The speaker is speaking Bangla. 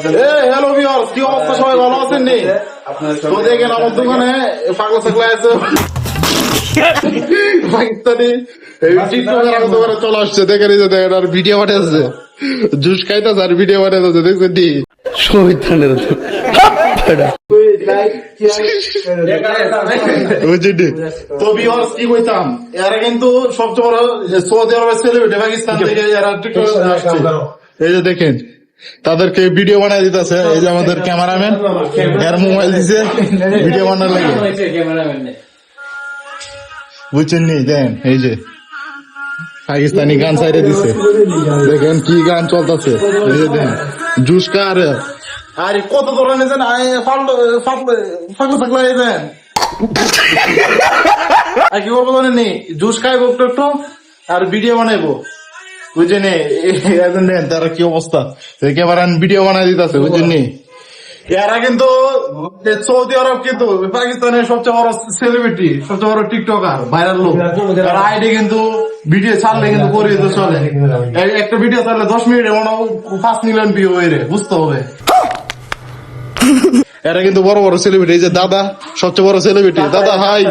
হ্যালো ভিউয়ার্স, কি অবস্থা? সবাই ভালো আছেন নি? তো দেখেন আমার দোকানে পাগলা ছাগলা আছে পাকিস্তানি টিকটকার আমার দোকানে চলে আসছে। দেখেন এই যে দেখেন আর ভিডিও পাঠাচ্ছে, জুস খাইতেছে আর ভিডিও পাঠাচ্ছে, দেখছেন নি? শহীদানের তো ভিউয়ার্স কি কইতাম, এরা কিন্তু সবচেয়ে বড় সৌদি আরবের সেলিব্রিটি, পাকিস্তান থেকে এরা টিকটক আসছে। এই যে দেখেন তাদেরকে ভিডিও বানাই দিতেছে, এই যে আমাদের ক্যামেরাম্যান এর মোবাইল দিছে ভিডিও বানার লাগে, বুঝছেন নি? দেন এই যে পাকিস্তানি গান সাইডে দিছে, দেখেন কি গান চলতেছে। এই যে দেখেন জুস কার আরে কত ধরনের যেন ফাগলা ফাগলা এই দেন আর কি করবো জানেন নি, জুস খাইবো একটু একটু আর ভিডিও বানাইবো, বুঝছেন? নেন তারা কি অবস্থা, একেবারে ভিডিও বানাই দিতেছে, বুঝছেন নি? এরা কিন্তু সৌদি আরব কিন্তু পাকিস্তানের সবচেয়ে বড় সেলিব্রিটি, সবচেয়ে বড় টিকটকার, ভাইরাল লোক। আর আইডি কিন্তু ভিডিও ছাড়লে কিন্তু করে দিতে চলে, একটা ভিডিও ছাড়লে 10 মিনিটে মনে 5 মিলিয়ন ভিউ হয়ে রে, বুঝতে হবে। এরা কিন্তু বড় বড় সেলিব্রিটি, এই যে দাদা সবচেয়ে বড় সেলিব্রিটি, দাদা হাই।